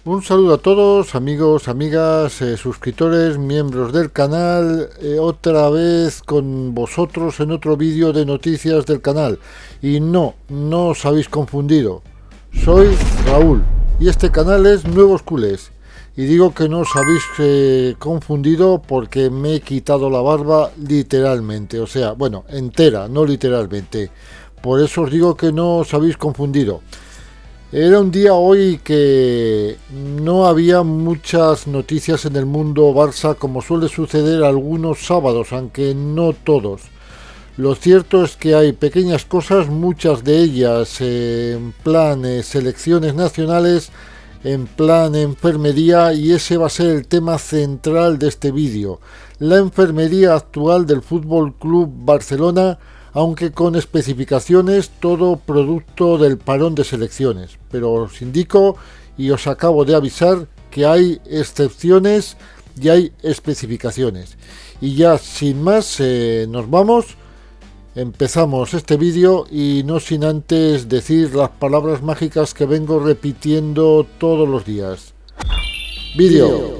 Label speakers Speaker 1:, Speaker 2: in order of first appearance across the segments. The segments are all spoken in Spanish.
Speaker 1: Un saludo a todos, amigos, amigas, suscriptores, miembros del canal, otra vez con vosotros en otro vídeo de noticias del canal. Y no os habéis confundido, soy Raúl y este canal es Nuevos Culés. Y digo que no os habéis confundido porque me he quitado la barba literalmente, o sea, bueno, entera, no literalmente. Por eso os digo que no os habéis confundido. Era un día hoy que no había muchas noticias en el mundo Barça, como suele suceder algunos sábados, aunque no todos. Lo cierto es que hay pequeñas cosas, muchas de ellas en plan selecciones nacionales, en plan enfermería, y ese va a ser el tema central de este vídeo. La enfermería actual del Fútbol Club Barcelona, aunque con especificaciones, todo producto del parón de selecciones. Pero os indico y os acabo de avisar que hay excepciones y hay especificaciones. Y ya sin más, nos vamos. Empezamos este vídeo y no sin antes decir las palabras mágicas que vengo repitiendo todos los días. Vídeo.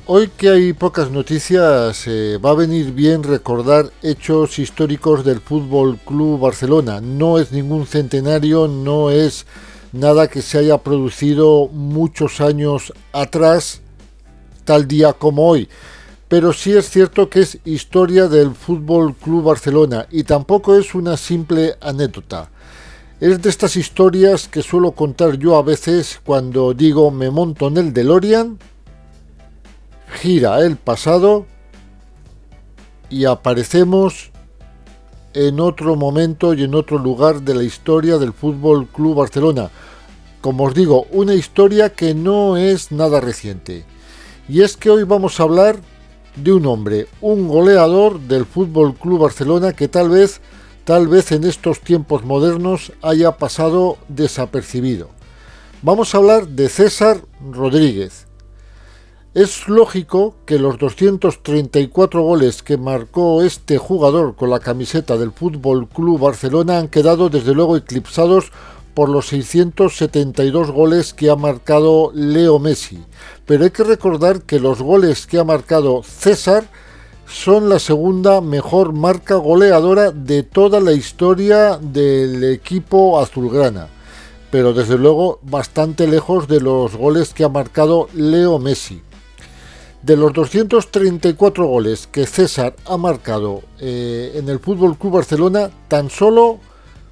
Speaker 1: Hoy que hay pocas noticias, va a venir bien recordar hechos históricos del Fútbol Club Barcelona. No es ningún centenario, no es nada que se haya producido muchos años atrás, tal día como hoy. Pero sí es cierto que es historia del Fútbol Club Barcelona y tampoco es una simple anécdota. Es de estas historias que suelo contar yo a veces cuando digo me monto en el DeLorean, gira el pasado y aparecemos en otro momento y en otro lugar de la historia del Fútbol Club Barcelona. Como os digo, una historia que no es nada reciente. Y es que hoy vamos a hablar de un hombre, un goleador del Fútbol Club Barcelona que tal vez en estos tiempos modernos haya pasado desapercibido. Vamos a hablar de César Rodríguez. Es lógico que los 234 goles que marcó este jugador con la camiseta del Fútbol Club Barcelona han quedado desde luego eclipsados por los 672 goles que ha marcado Leo Messi. Pero hay que recordar que los goles que ha marcado César son la segunda mejor marca goleadora de toda la historia del equipo azulgrana. Pero desde luego bastante lejos de los goles que ha marcado Leo Messi. De los 234 goles que César ha marcado en el Fútbol Club Barcelona, tan solo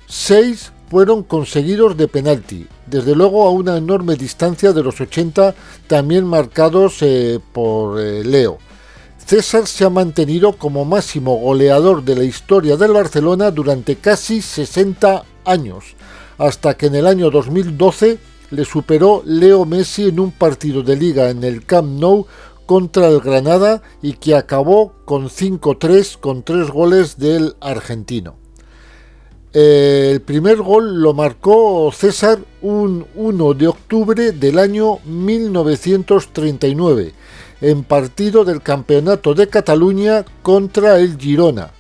Speaker 1: 6 fueron conseguidos de penalti, desde luego a una enorme distancia de los 80 también marcados por Leo. César se ha mantenido como máximo goleador de la historia del Barcelona durante casi 60 años, hasta que en el año 2012 le superó Leo Messi en un partido de liga en el Camp Nou contra el Granada y que acabó con 5-3 con 3 goles del argentino. El primer gol lo marcó César un 1 de octubre del año 1939 en partido del Campeonato de Cataluña contra el Girona,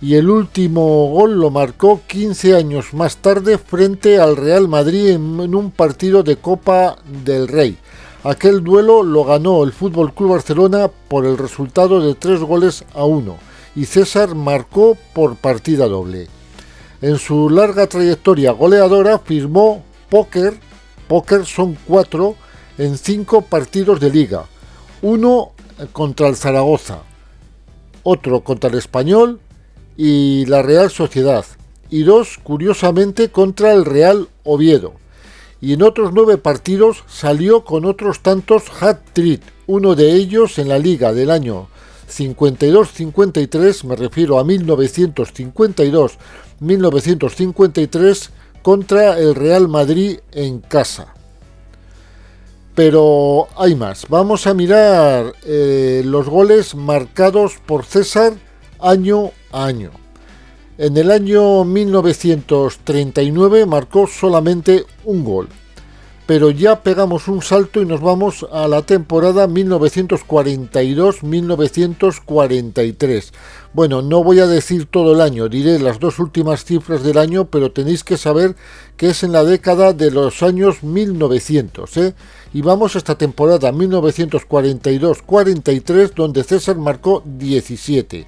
Speaker 1: y el último gol lo marcó 15 años más tarde frente al Real Madrid en un partido de Copa del Rey. Aquel duelo lo ganó el FC Barcelona por el resultado de 3-1 y César marcó por partida doble. En su larga trayectoria goleadora firmó póker son 4 en 5 partidos de liga, uno contra el Zaragoza, otro contra el Español y la Real Sociedad, y 2 curiosamente contra el Real Oviedo. Y en otros 9 partidos salió con otros tantos hat-trick, uno de ellos en la liga del año 52-53, me refiero a 1952-1953, contra el Real Madrid en casa. Pero hay más. Vamos a mirar los goles marcados por César año a año. En el año 1939 marcó solamente un gol, pero ya pegamos un salto y nos vamos a la temporada 1942-1943. Bueno, no voy a decir todo el año, diré las 2 últimas cifras del año, pero tenéis que saber que es en la década de los años 1900, Y vamos a esta temporada 1942-43, donde César marcó 17.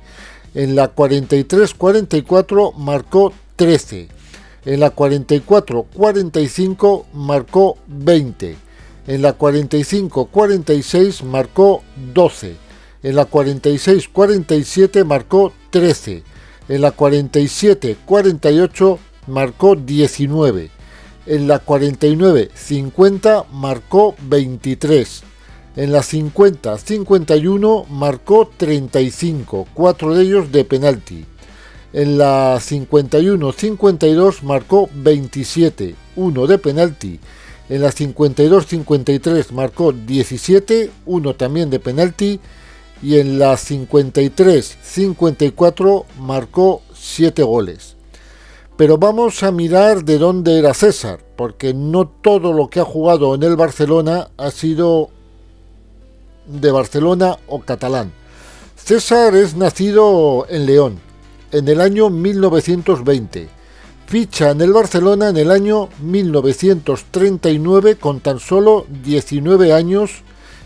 Speaker 1: En la 43-44 marcó 13. En la 44-45 marcó 20. En la 45-46 marcó 12. En la 46-47 marcó 13. En la 47-48 marcó 19. En la 49-50 marcó 23. En la 50-51 marcó 35, 4 de ellos de penalti. En la 51-52 marcó 27, 1 de penalti. En la 52-53 marcó 17, 1 también de penalti. Y en la 53-54 marcó 7 goles. Pero vamos a mirar de dónde era César, porque no todo lo que ha jugado en el Barcelona ha sido de Barcelona o catalán. César es nacido en León en el año 1920. Ficha en el Barcelona en el año 1939 con tan solo 19 años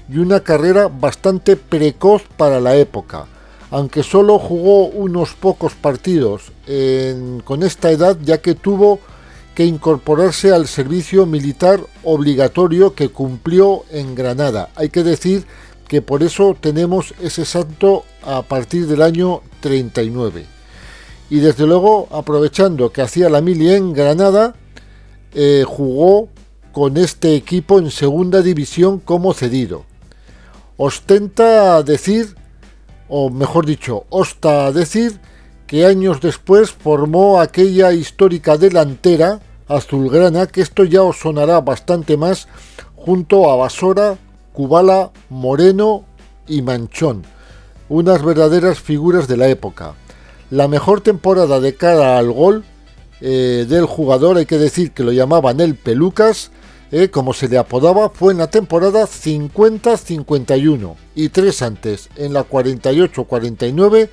Speaker 1: y una carrera bastante precoz para la época. Aunque solo jugó unos pocos partidos con esta edad, ya que tuvo que incorporarse al servicio militar obligatorio que cumplió en Granada. Hay que decir que por eso tenemos ese salto a partir del año 39. Y desde luego, aprovechando que hacía la mili en Granada, jugó con este equipo en segunda división como cedido. Ostenta decir, o mejor dicho, osta decir, que años después formó aquella histórica delantera azulgrana, que esto ya os sonará bastante más, junto a Basora, Kubala, Moreno y Manchón, unas verdaderas figuras de la época. La mejor temporada de cara al gol del jugador, hay que decir que lo llamaban el Pelucas, como se le apodaba, fue en la temporada 50-51 y 3 antes, en la 48-49,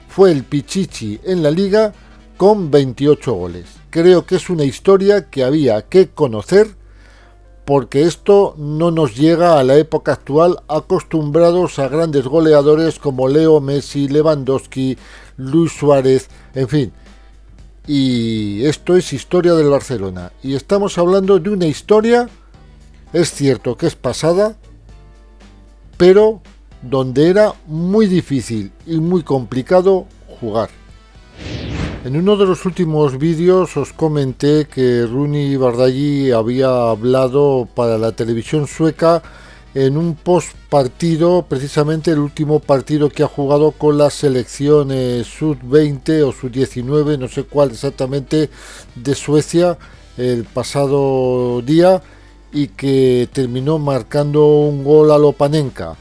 Speaker 1: fue el Pichichi en la liga con 28 goles. Creo que es una historia que había que conocer, porque esto no nos llega a la época actual, acostumbrados a grandes goleadores como Leo Messi, Lewandowski, Luis Suárez, en fin. Y esto es historia del Barcelona. Y estamos hablando de una historia, es cierto que es pasada, pero donde era muy difícil y muy complicado jugar. En uno de los últimos vídeos os comenté que Rune Bardghji había hablado para la televisión sueca en un post partido, precisamente el último partido que ha jugado con la selección sub-20 o sub-19, no sé cuál exactamente, de Suecia el pasado día, y que terminó marcando un gol a lo Panenka.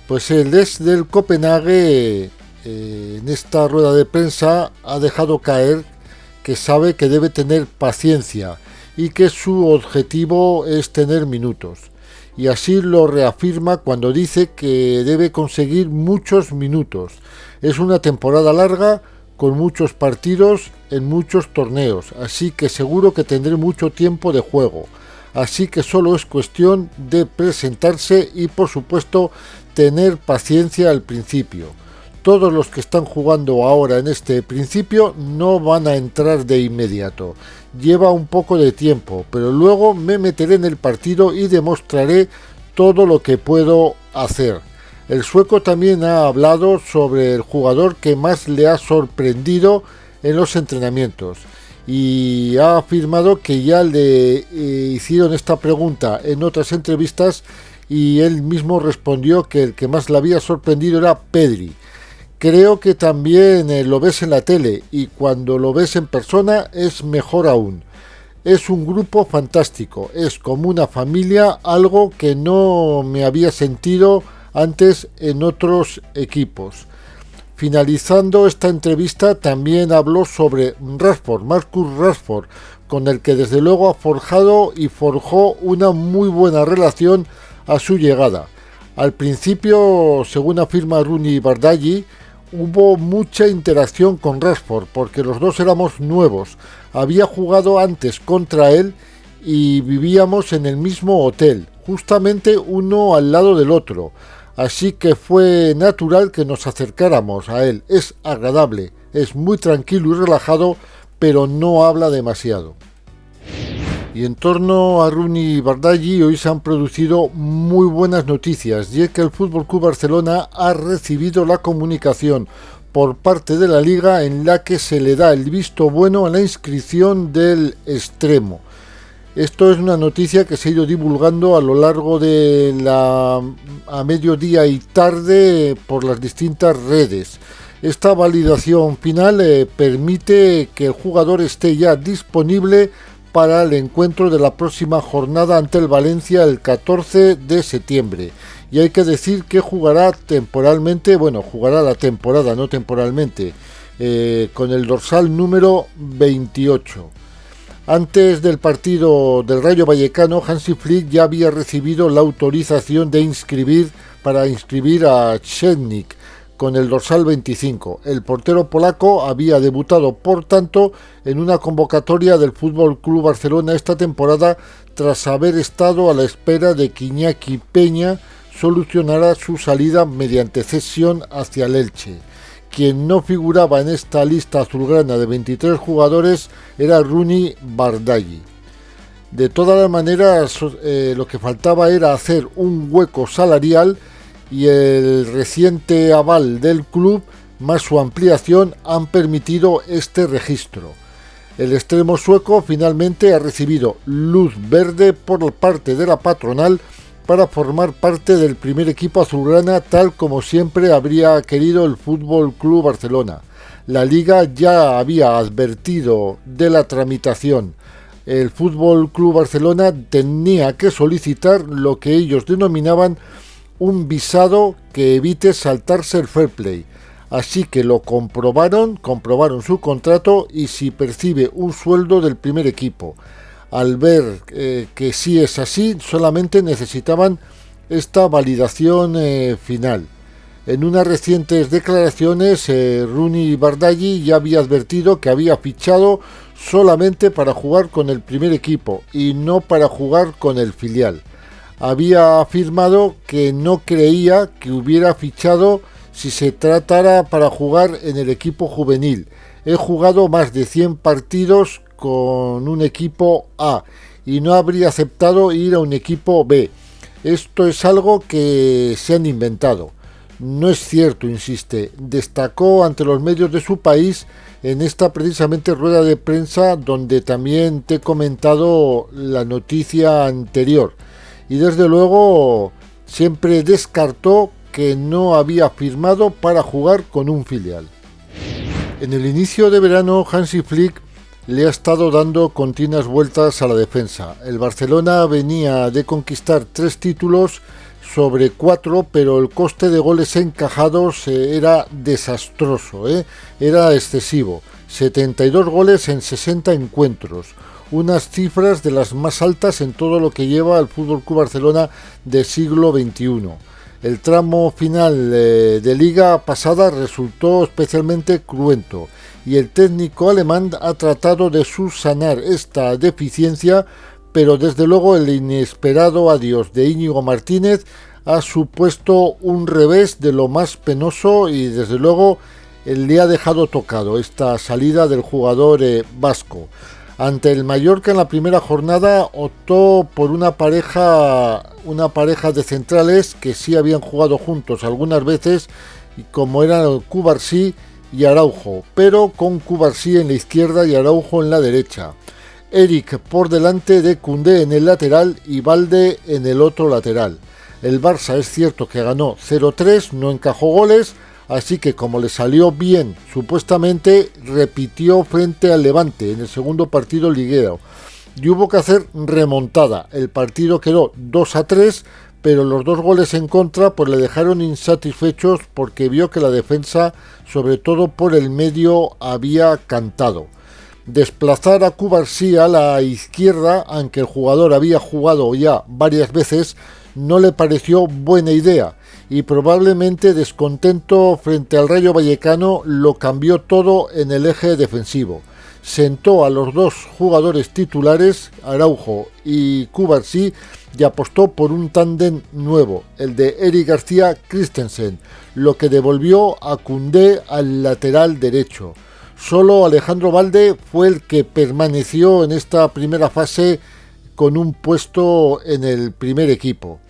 Speaker 1: Pues el desde el Copenhague en esta rueda de prensa ha dejado caer que sabe que debe tener paciencia y que su objetivo es tener minutos. Y así lo reafirma cuando dice que debe conseguir muchos minutos. Es una temporada larga con muchos partidos en muchos torneos, así que seguro que tendré mucho tiempo de juego. Así que solo es cuestión de presentarse y por supuesto tener paciencia al principio. todos los que están jugando ahora en este principio no van a entrar de inmediato. Lleva un poco de tiempo, pero luego me meteré en el partido y demostraré todo lo que puedo hacer. El sueco también ha hablado sobre el jugador que más le ha sorprendido en los entrenamientos y ha afirmado que ya le hicieron esta pregunta en otras entrevistas y él mismo respondió que el que más le había sorprendido era Pedri. Creo que también lo ves en la tele y cuando lo ves en persona es mejor aún. Es un grupo fantástico, es como una familia, algo que no me había sentido antes en otros equipos. Finalizando esta entrevista también habló sobre Rashford, Marcus Rashford, con el que desde luego ha forjado y forjó una muy buena relación a su llegada. Al principio, según afirma Rooney Bardghji, hubo mucha interacción con Rashford porque los dos éramos nuevos. Había jugado antes contra él y vivíamos en el mismo hotel, justamente uno al lado del otro. Así que fue natural que nos acercáramos a él. Es agradable, es muy tranquilo y relajado, pero no habla demasiado. Y en torno a Rooney Bardghji hoy se han producido muy buenas noticias, y es que el FC Barcelona ha recibido la comunicación por parte de la Liga en la que se le da el visto bueno a la inscripción del extremo. Esto es una noticia que se ha ido divulgando a lo largo de a mediodía y tarde por las distintas redes. Esta validación final permite que el jugador esté ya disponible para el encuentro de la próxima jornada ante el Valencia el 14 de septiembre. Y hay que decir que jugará temporalmente, jugará la temporada, no temporalmente, con el dorsal número 28. Antes del partido del Rayo Vallecano, Hansi Flick ya había recibido la autorización de inscribir a Szczęsny con el dorsal 25. El portero polaco había debutado, por tanto, en una convocatoria del FC Barcelona esta temporada tras haber estado a la espera de que Iñaki Peña solucionara su salida mediante cesión hacia el Elche. Quien no figuraba en esta lista azulgrana de 23 jugadores era Rooney Bardghji. De todas las maneras, lo que faltaba era hacer un hueco salarial y el reciente aval del club más su ampliación han permitido este registro. El extremo sueco finalmente ha recibido luz verde por parte de la patronal para formar parte del primer equipo azulgrana, tal como siempre habría querido el FC Barcelona. La Liga ya había advertido de la tramitación. El FC Barcelona tenía que solicitar lo que ellos denominaban un visado que evite saltarse el fair play. Así que lo comprobaron su contrato y si percibe un sueldo del primer equipo. Al ver que sí es así, solamente necesitaban esta validación final. En unas recientes declaraciones, Rooney Bardghji ya había advertido que había fichado solamente para jugar con el primer equipo y no para jugar con el filial. Había afirmado que no creía que hubiera fichado si se tratara para jugar en el equipo juvenil. He jugado más de 100 partidos con un equipo A y no habría aceptado ir a un equipo B. Esto es algo que se han inventado. No es cierto, insiste. Destacó ante los medios de su país en esta precisamente rueda de prensa donde también te he comentado la noticia anterior. Y desde luego siempre descartó que no había firmado para jugar con un filial. En el inicio de verano, Hansi Flick le ha estado dando continuas vueltas a la defensa. El Barcelona venía de conquistar 3 títulos sobre 4, pero el coste de goles encajados era desastroso, era excesivo. 72 goles en 60 encuentros. Unas cifras de las más altas en todo lo que lleva el FC Barcelona del siglo XXI. El tramo final de liga pasada resultó especialmente cruento y el técnico alemán ha tratado de subsanar esta deficiencia, pero desde luego el inesperado adiós de Íñigo Martínez ha supuesto un revés de lo más penoso y desde luego le ha dejado tocado esta salida del jugador vasco. Ante el Mallorca en la primera jornada optó por una pareja de centrales que sí habían jugado juntos algunas veces, como eran Cubarsí y Araujo, pero con Cubarsí en la izquierda y Araujo en la derecha. Eric por delante de Koundé en el lateral y Balde en el otro lateral. El Barça es cierto que ganó 0-3, no encajó goles, así que como le salió bien, supuestamente repitió frente al Levante en el segundo partido liguero. Y hubo que hacer remontada. El partido quedó 2-3, pero los 2 goles en contra pues le dejaron insatisfechos porque vio que la defensa, sobre todo por el medio, había cantado. Desplazar a Cubarsí a la izquierda, aunque el jugador había jugado ya varias veces, no le pareció buena idea y probablemente descontento frente al Rayo Vallecano lo cambió todo en el eje defensivo. Sentó a los 2 jugadores titulares, Araujo y Cubarsí, y apostó por un tándem nuevo, el de Eric García Christensen, lo que devolvió a Koundé al lateral derecho. Solo Alejandro Balde fue el que permaneció en esta primera fase con un puesto en el primer equipo.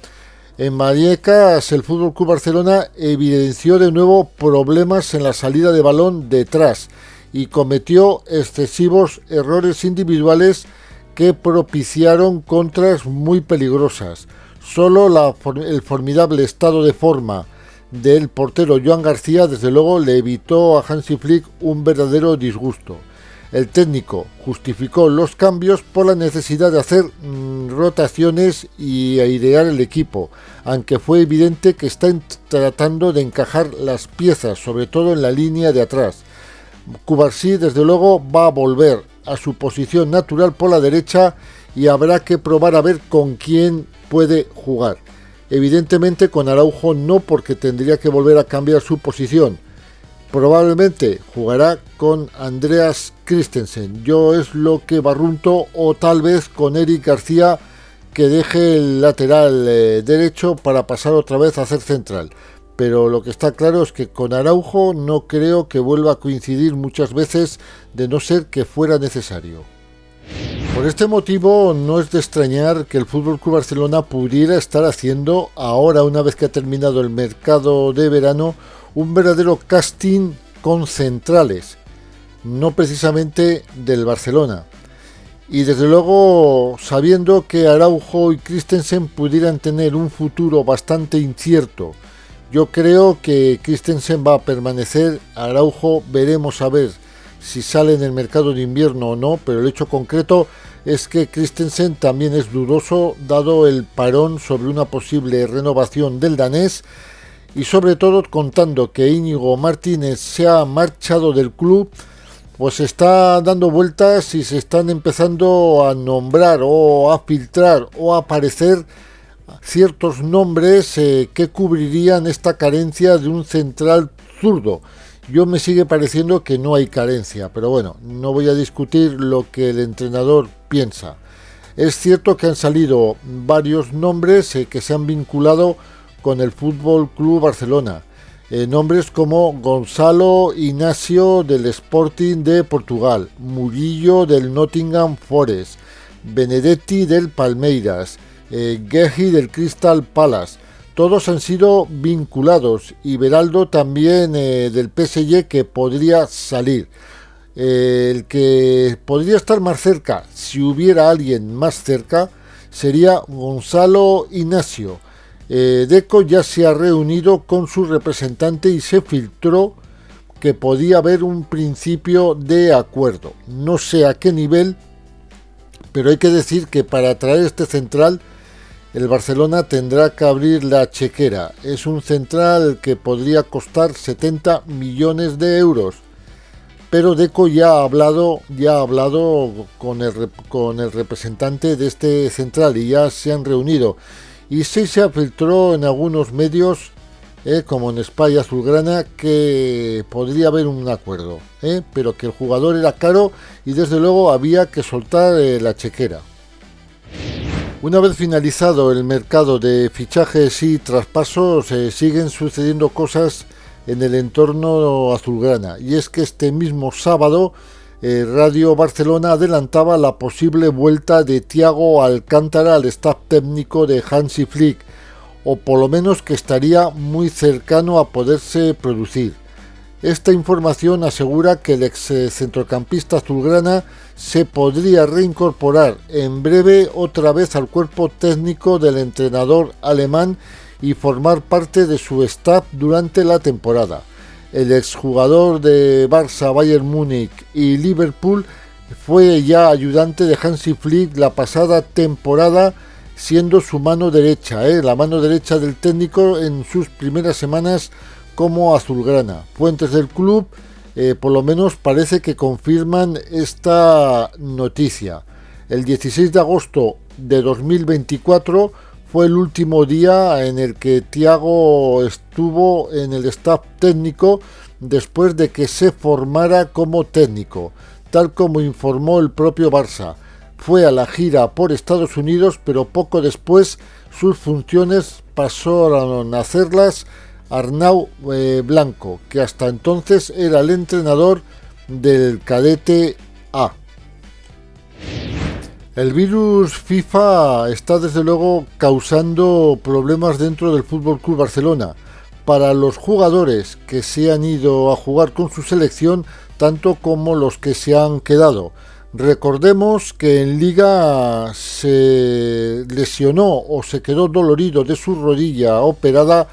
Speaker 1: En Vallecas, el FC Barcelona evidenció de nuevo problemas en la salida de balón detrás y cometió excesivos errores individuales que propiciaron contras muy peligrosas. Solo el formidable estado de forma del portero Joan García desde luego le evitó a Hansi Flick un verdadero disgusto. El técnico justificó los cambios por la necesidad de hacer rotaciones y airear el equipo, aunque fue evidente que están tratando de encajar las piezas, sobre todo en la línea de atrás. Cubarsí desde luego va a volver a su posición natural por la derecha y habrá que probar a ver con quién puede jugar. Evidentemente con Araujo no, porque tendría que volver a cambiar su posición. Probablemente jugará con Andreas Christensen. Yo es lo que barrunto, o tal vez con Eric García, que deje el lateral derecho para pasar otra vez a ser central. Pero lo que está claro es que con Araujo no creo que vuelva a coincidir muchas veces, de no ser que fuera necesario. Por este motivo no es de extrañar que el FC Barcelona pudiera estar haciendo, ahora una vez que ha terminado el mercado de verano, un verdadero casting con centrales, no precisamente del Barcelona. Y desde luego sabiendo que Araujo y Christensen pudieran tener un futuro bastante incierto. Yo creo que Christensen va a permanecer, Araujo veremos a ver si sale en el mercado de invierno o no, pero el hecho concreto es que Christensen también es dudoso dado el parón sobre una posible renovación del danés y sobre todo contando que Íñigo Martínez se ha marchado del club, pues está dando vueltas y se están empezando a nombrar o a filtrar o a aparecer ciertos nombres que cubrirían esta carencia de un central zurdo. Yo me sigue pareciendo que no hay carencia, pero bueno, no voy a discutir lo que el entrenador piensa. Es cierto que han salido varios nombres que se han vinculado con el FC Barcelona. Nombres como Gonzalo Inácio del Sporting de Portugal, Murillo del Nottingham Forest, Benedetti del Palmeiras, Guehi del Crystal Palace. Todos han sido vinculados y Beraldo también del PSG, que podría salir. El que podría estar más cerca, si hubiera alguien más cerca, sería Gonzalo Inácio. Deco ya se ha reunido con su representante y se filtró que podía haber un principio de acuerdo. No sé a qué nivel, pero hay que decir que para traer este central el Barcelona tendrá que abrir la chequera. Es un central que podría costar 70 millones de euros. Pero Deco ya ha hablado con el representante de este central y ya se han reunido. Y sí se filtró en algunos medios, como en España Azulgrana, que podría haber un acuerdo, pero que el jugador era caro y desde luego había que soltar la chequera. Una vez finalizado el mercado de fichajes y traspasos, siguen sucediendo cosas en el entorno azulgrana. Y es que este mismo sábado, Radio Barcelona adelantaba la posible vuelta de Thiago Alcántara al staff técnico de Hansi Flick, o por lo menos que estaría muy cercano a poderse producir. Esta información asegura que el ex centrocampista azulgrana se podría reincorporar en breve otra vez al cuerpo técnico del entrenador alemán y formar parte de su staff durante la temporada. El exjugador de Barça, Bayern Múnich y Liverpool fue ya ayudante de Hansi Flick la pasada temporada, siendo su mano derecha, la mano derecha del técnico en sus primeras semanas como azulgrana. Fuentes del club por lo menos parece que confirman esta noticia. El 16 de agosto de 2024 fue el último día en el que Thiago estuvo en el staff técnico después de que se formara como técnico, tal como informó el propio Barça. Fue a la gira por Estados Unidos, pero poco después sus funciones pasaron a hacerlas Arnau Blanco, que hasta entonces era el entrenador del cadete A. El virus FIFA está desde luego causando problemas dentro del FC Barcelona para los jugadores que se han ido a jugar con su selección, tanto como los que se han quedado. Recordemos que en Liga se lesionó o se quedó dolorido de su rodilla operada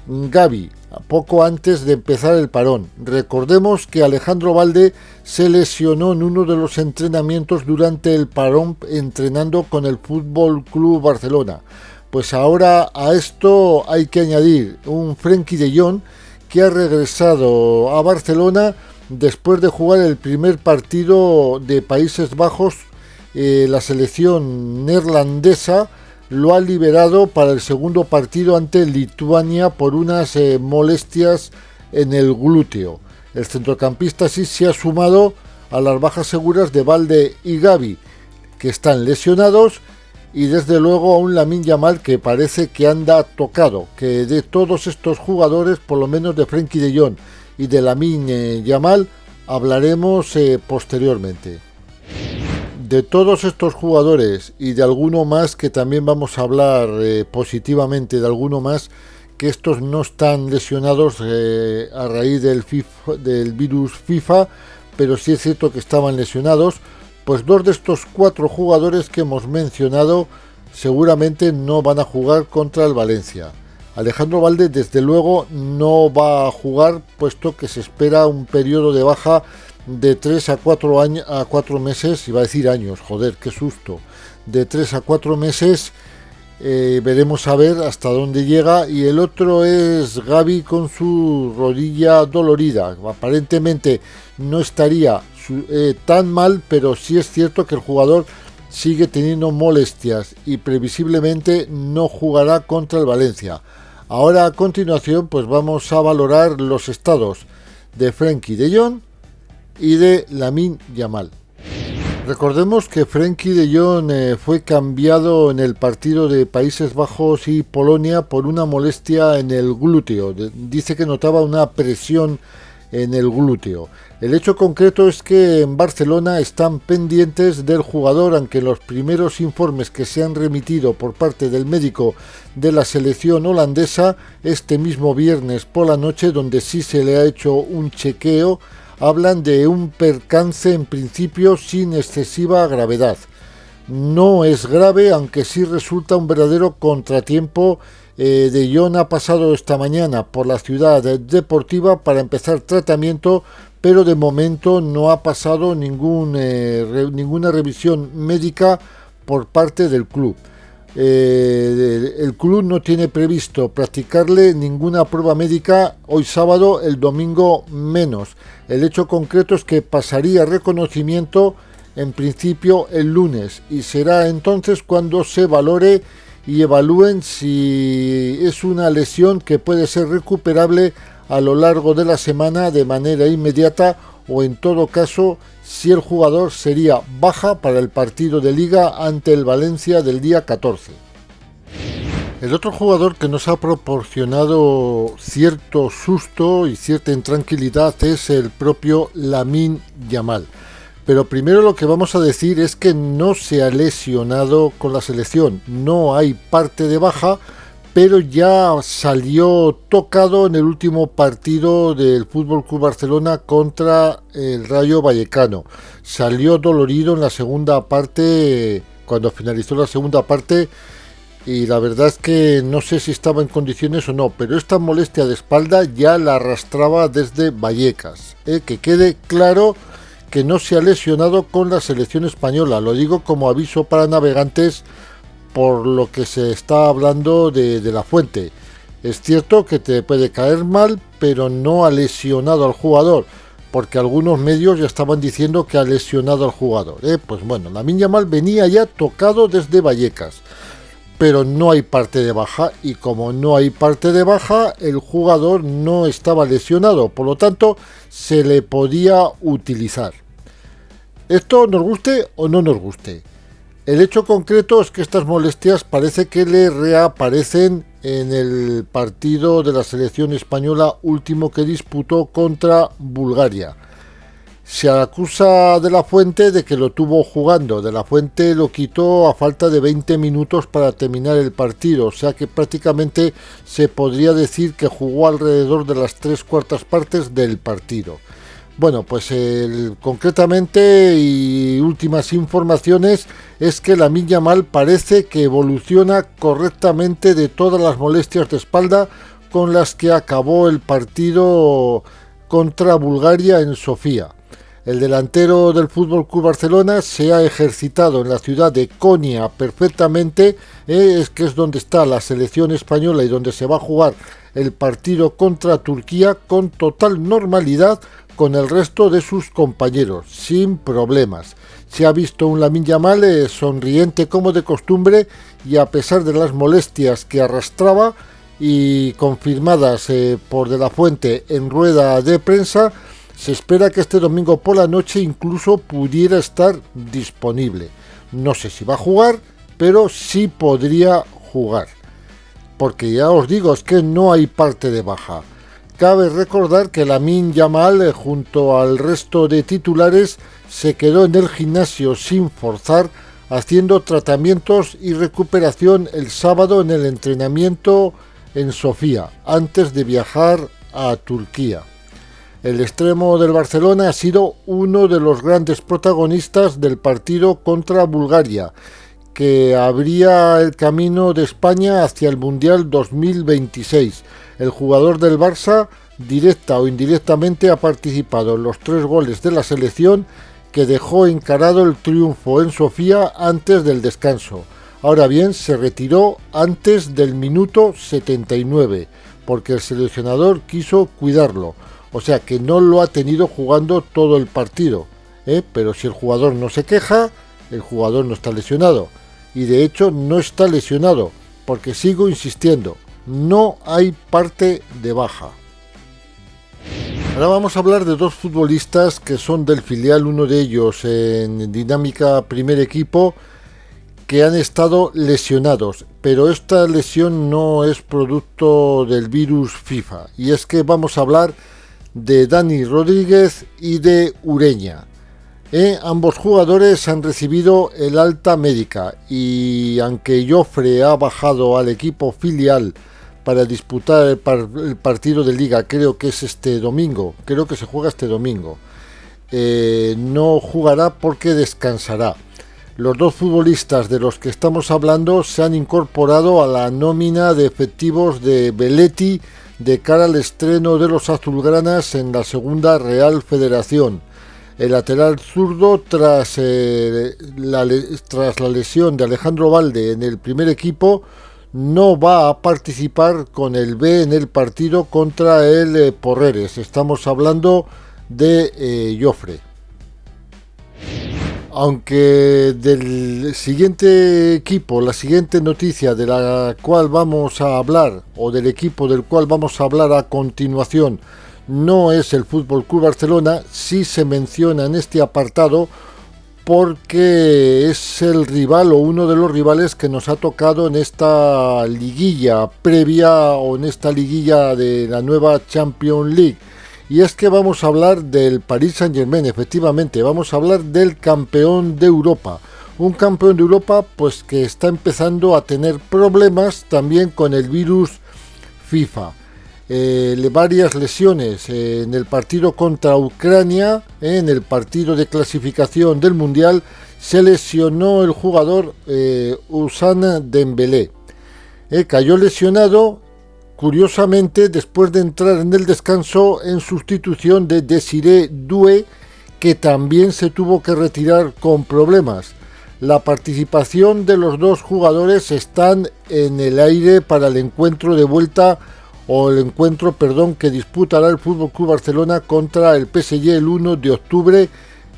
Speaker 1: Gavi, poco antes de empezar el parón. Recordemos que Alejandro Balde se lesionó en uno de los entrenamientos durante el parón entrenando con el FC Barcelona. Pues ahora a esto hay que añadir un Frenkie de Jong que ha regresado a Barcelona después de jugar el primer partido de Países Bajos. La selección neerlandesa lo ha liberado para el segundo partido ante Lituania por unas molestias en el glúteo. El centrocampista sí se ha sumado a las bajas seguras de Balde y Gavi, que están lesionados, y desde luego a un Lamine Yamal que parece que anda tocado, que de todos estos jugadores, por lo menos de Frenkie de Jong y de Lamine Yamal, hablaremos posteriormente. De todos estos jugadores y de alguno más que también vamos a hablar positivamente, de alguno más que estos no están lesionados a raíz del virus FIFA, pero sí es cierto que estaban lesionados, pues dos de estos cuatro jugadores que hemos mencionado seguramente no van a jugar contra el Valencia. Alejandro Balde desde luego no va a jugar, puesto que se espera un periodo de baja de 3 a 4 meses, iba a decir años, joder, qué susto, de 3 a 4 meses, veremos a ver hasta dónde llega. Y el otro es Gavi con su rodilla dolorida, aparentemente no estaría tan mal, pero sí es cierto que el jugador sigue teniendo molestias y previsiblemente no jugará contra el Valencia. Ahora a continuación pues vamos a valorar los estados de Frenkie de Jong y de Lamine Yamal. Recordemos que Frenkie de Jong fue cambiado en el partido de Países Bajos y Polonia por una molestia en el glúteo. Dice que notaba una presión en el glúteo. El hecho concreto es que en Barcelona están pendientes del jugador, aunque los primeros informes que se han remitido por parte del médico de la selección holandesa este mismo viernes por la noche, donde sí se le ha hecho un chequeo, hablan de un percance en principio sin excesiva gravedad. No es grave, aunque sí resulta un verdadero contratiempo. De Jong ha pasado esta mañana por la ciudad deportiva para empezar tratamiento, pero de momento no ha pasado ninguna revisión médica por parte del club. El club no tiene previsto practicarle ninguna prueba médica hoy sábado, el domingo menos. El hecho concreto es que pasaría reconocimiento en principio el lunes, y será entonces cuando se valore y evalúen si es una lesión que puede ser recuperable a lo largo de la semana de manera inmediata o en todo caso si el jugador sería baja para el partido de liga ante el Valencia del día 14. El otro jugador que nos ha proporcionado cierto susto y cierta intranquilidad es el propio Lamine Yamal. Pero primero lo que vamos a decir es que no se ha lesionado con la selección, no hay parte de baja, pero ya salió tocado en el último partido del FC Barcelona contra el Rayo Vallecano. Salió dolorido en la segunda parte, cuando finalizó la segunda parte, y la verdad es que no sé si estaba en condiciones o no, pero esta molestia de espalda ya la arrastraba desde Vallecas. Que quede claro que no se ha lesionado con la selección española, lo digo como aviso para navegantes por lo que se está hablando de la fuente. Es cierto que te puede caer mal, pero no ha lesionado al jugador, porque algunos medios ya estaban diciendo que ha lesionado al jugador. Pues bueno, Lamine Yamal venía ya tocado desde Vallecas, pero no hay parte de baja, y como no hay parte de baja, el jugador no estaba lesionado, por lo tanto se le podía utilizar. Esto nos guste o no nos guste. El hecho concreto es que estas molestias parece que le reaparecen en el partido de la selección española último que disputó contra Bulgaria. Se acusa de la Fuente de que lo tuvo jugando. De la Fuente lo quitó a falta de 20 minutos para terminar el partido, o sea que prácticamente se podría decir que jugó alrededor de las 3/4 partes del partido. Bueno, pues concretamente y últimas informaciones es que Lamine Yamal parece que evoluciona correctamente de todas las molestias de espalda con las que acabó el partido contra Bulgaria en Sofía. El delantero del FC Barcelona se ha ejercitado en la ciudad de Konya perfectamente, que es donde está la selección española y donde se va a jugar el partido contra Turquía, con total normalidad con el resto de sus compañeros, sin problemas. Se ha visto un Lamine Yamal sonriente como de costumbre, y a pesar de las molestias que arrastraba y confirmadas por De la Fuente en rueda de prensa, se espera que este domingo por la noche incluso pudiera estar disponible. No sé si va a jugar, pero sí podría jugar, porque ya os digo, es que no hay parte de baja. Cabe recordar que Lamine Yamal, junto al resto de titulares, se quedó en el gimnasio sin forzar, haciendo tratamientos y recuperación el sábado en el entrenamiento en Sofía, antes de viajar a Turquía. El extremo del Barcelona ha sido uno de los grandes protagonistas del partido contra Bulgaria, que abría el camino de España hacia el Mundial 2026. El jugador del Barça, directa o indirectamente, ha participado en los 3 goles de la selección, que dejó encarado el triunfo en Sofía antes del descanso. Ahora bien, se retiró antes del minuto 79, porque el seleccionador quiso cuidarlo. O sea que no lo ha tenido jugando todo el partido, pero si el jugador no se queja, el jugador no está lesionado. Y de hecho no está lesionado, porque sigo insistiendo, no hay parte de baja. Ahora vamos a hablar de 2 futbolistas que son del filial, uno de ellos en Dinámica Primer Equipo, que han estado lesionados, pero esta lesión no es producto del virus FIFA, y es que vamos a hablar de Dani Rodríguez y de Ureña. Ambos jugadores han recibido el alta médica, y aunque Joffre ha bajado al equipo filial para disputar el partido de liga, creo que es este domingo, creo que se juega este domingo, no jugará porque descansará. Los 2 futbolistas de los que estamos hablando se han incorporado a la nómina de efectivos de Belletti de cara al estreno de los azulgranas en la Segunda Real Federación. El lateral zurdo, tras la lesión de Alejandro Valde en el primer equipo, no va a participar con el B en el partido contra el Porreres. Estamos hablando de Joffre. Aunque del siguiente equipo, la siguiente noticia de la cual vamos a hablar, o del equipo del cual vamos a hablar a continuación, no es el Fútbol Club Barcelona. Sí se menciona en este apartado porque es el rival o uno de los rivales que nos ha tocado en esta liguilla previa o en esta liguilla de la nueva Champions League. Y es que vamos a hablar del Paris Saint-Germain, efectivamente, vamos a hablar del campeón de Europa. Un campeón de Europa pues que está empezando a tener problemas también con el virus FIFA. Varias lesiones en el partido contra Ucrania, en el partido de clasificación del Mundial, se lesionó el jugador Ousmane Dembélé. Cayó lesionado, curiosamente, después de entrar en el descanso en sustitución de Désiré Doué, que también se tuvo que retirar con problemas. La participación de los dos jugadores están en el aire para el encuentro de vuelta que disputará el FC Barcelona contra el PSG el 1 de octubre,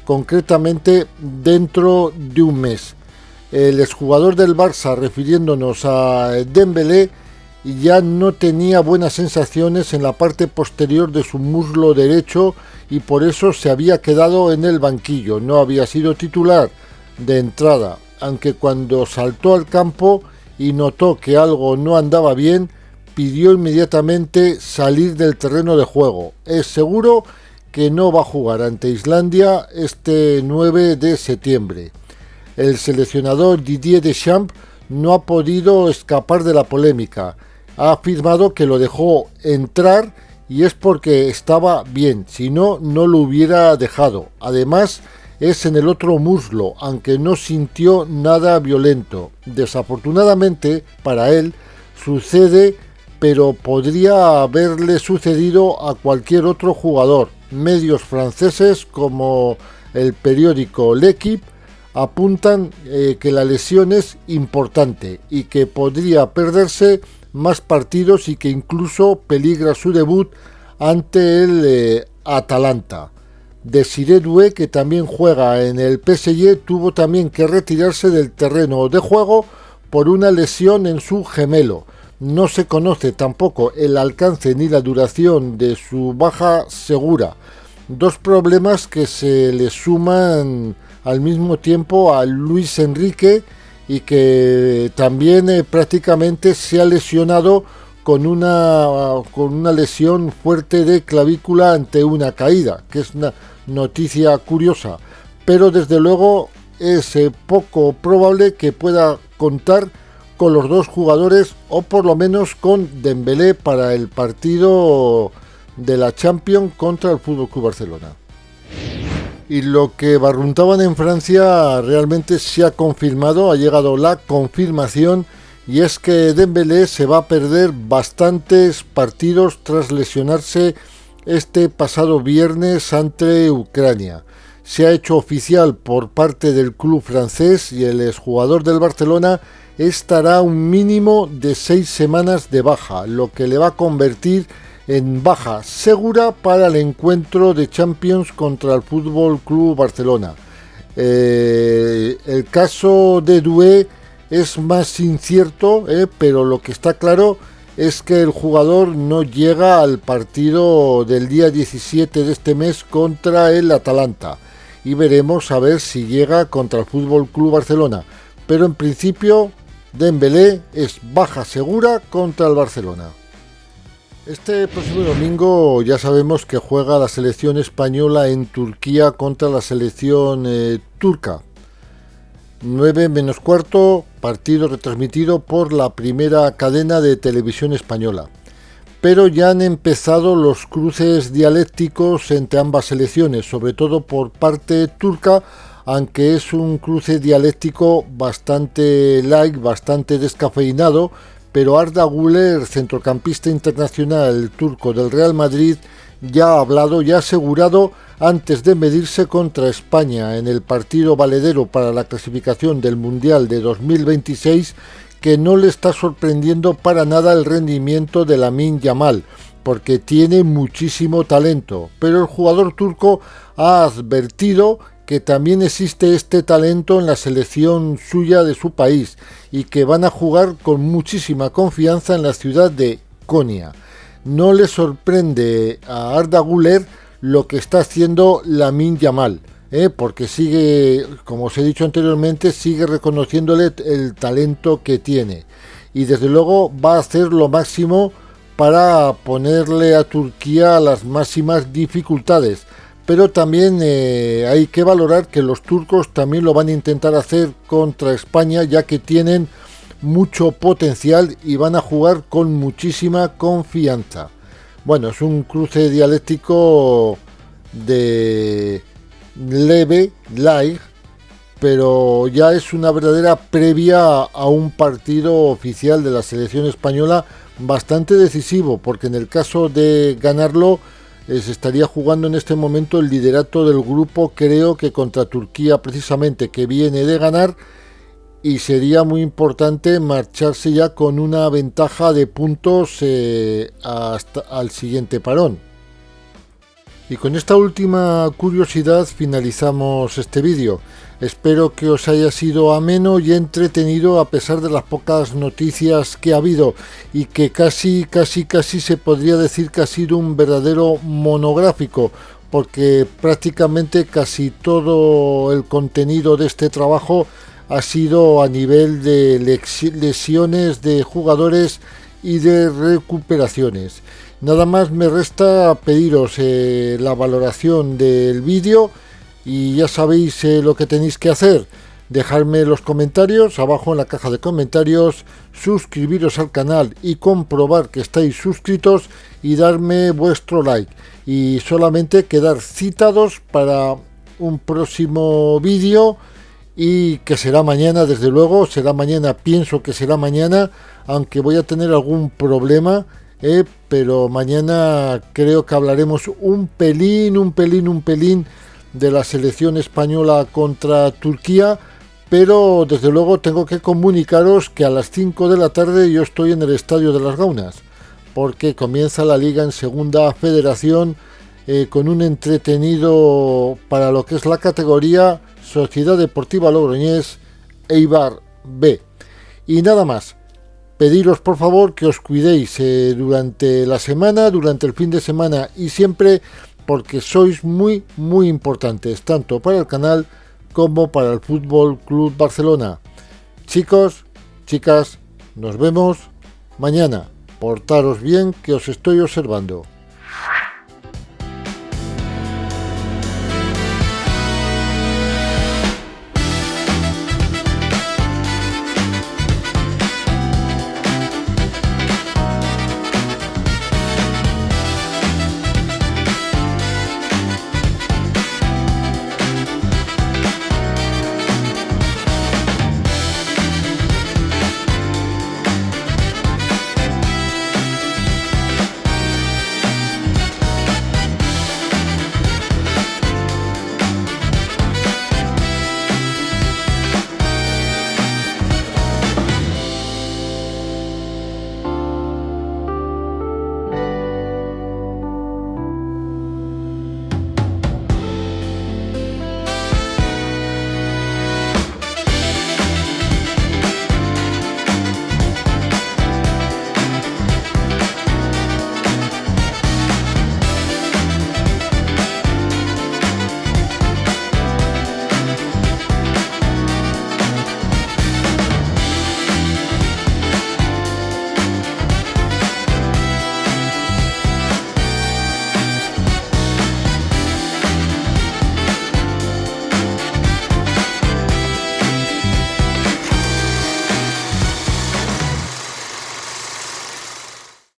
Speaker 1: concretamente dentro de un mes. El exjugador del Barça, refiriéndonos a Dembélé, ya no tenía buenas sensaciones en la parte posterior de su muslo derecho y por eso se había quedado en el banquillo. No había sido titular de entrada, aunque cuando saltó al campo y notó que algo no andaba bien, pidió inmediatamente salir del terreno de juego. Es seguro que no va a jugar ante Islandia este 9 de septiembre. El seleccionador Didier Deschamps no ha podido escapar de la polémica. Ha afirmado que lo dejó entrar y es porque estaba bien, si no, no lo hubiera dejado. Además, es en el otro muslo, aunque no sintió nada violento. Desafortunadamente, para él, sucede, pero podría haberle sucedido a cualquier otro jugador. Medios franceses como el periódico L'Équipe apuntan que la lesión es importante y que podría perderse más partidos y que incluso peligra su debut ante el Atalanta. Désiré Doué, que también juega en el PSG, tuvo también que retirarse del terreno de juego por una lesión en su gemelo. No se conoce tampoco el alcance ni la duración de su baja segura. Dos problemas que se le suman al mismo tiempo a Luis Enrique y que también prácticamente se ha lesionado con una lesión fuerte de clavícula ante una caída, que es una noticia curiosa. Pero desde luego es poco probable que pueda contar con los dos jugadores o por lo menos con Dembélé para el partido de la Champions contra el FC Barcelona. Y lo que barruntaban en Francia realmente se ha confirmado, ha llegado la confirmación, y es que Dembélé se va a perder bastantes partidos tras lesionarse este pasado viernes ante Ucrania. Se ha hecho oficial por parte del club francés y el exjugador del Barcelona estará un mínimo de 6 semanas de baja, lo que le va a convertir en baja segura para el encuentro de Champions contra el FC Barcelona. El caso de Doué es más incierto, pero lo que está claro es que el jugador no llega al partido del día 17 de este mes contra el Atalanta y veremos a ver si llega contra el FC Barcelona, pero en principio Dembélé es baja segura contra el Barcelona. Este próximo domingo ya sabemos que juega la selección española en Turquía contra la selección turca. 9 menos cuarto, partido retransmitido por la primera cadena de televisión española. Pero ya han empezado los cruces dialécticos entre ambas selecciones, sobre todo por parte turca, aunque es un cruce dialéctico bastante light, bastante descafeinado, pero Arda Güler, centrocampista internacional turco del Real Madrid, ya ha hablado y ha asegurado antes de medirse contra España en el partido valedero para la clasificación del Mundial de 2026 que no le está sorprendiendo para nada el rendimiento de Lamine Yamal, porque tiene muchísimo talento, pero el jugador turco ha advertido que también existe este talento en la selección suya de su país y que van a jugar con muchísima confianza en la ciudad de Konya. no le sorprende a Arda Güler lo que está haciendo Lamine Yamal, porque sigue, como os he dicho anteriormente, sigue reconociéndole el talento que tiene, y desde luego va a hacer lo máximo para ponerle a Turquía las máximas dificultades. Pero también hay que valorar que los turcos también lo van a intentar hacer contra España, ya que tienen mucho potencial y van a jugar con muchísima confianza. Bueno, es un cruce dialéctico de light, pero ya es una verdadera previa a un partido oficial de la selección española bastante decisivo, porque en el caso de ganarlo se estaría jugando en este momento el liderato del grupo, creo que contra Turquía precisamente, que viene de ganar, y sería muy importante marcharse ya con una ventaja de puntos hasta al siguiente parón. Y con esta última curiosidad finalizamos este vídeo. Espero que os haya sido ameno y entretenido a pesar de las pocas noticias que ha habido, y que casi se podría decir que ha sido un verdadero monográfico, porque prácticamente casi todo el contenido de este trabajo ha sido a nivel de lesiones de jugadores y de recuperaciones. Nada más me resta pediros la valoración del vídeo, y ya sabéis lo que tenéis que hacer. Dejadme los comentarios abajo en la caja de comentarios, suscribiros al canal y comprobar que estáis suscritos, y darme vuestro like, y solamente quedar citados para un próximo vídeo, y que será mañana, desde luego, será mañana, pienso que será mañana, aunque voy a tener algún problema, pero mañana creo que hablaremos un pelín de la selección española contra Turquía, pero desde luego tengo que comunicaros que a las 5 de la tarde yo estoy en el Estadio de las Gaunas, porque comienza la liga en Segunda Federación, con un entretenido para lo que es la categoría Sociedad Deportiva Logroñés Eibar B. Y nada más, pediros por favor que os cuidéis durante la semana, durante el fin de semana y siempre, porque sois muy importantes, tanto para el canal como para el Fútbol Club Barcelona. Chicos, chicas, nos vemos mañana. Portaros bien, que os estoy observando.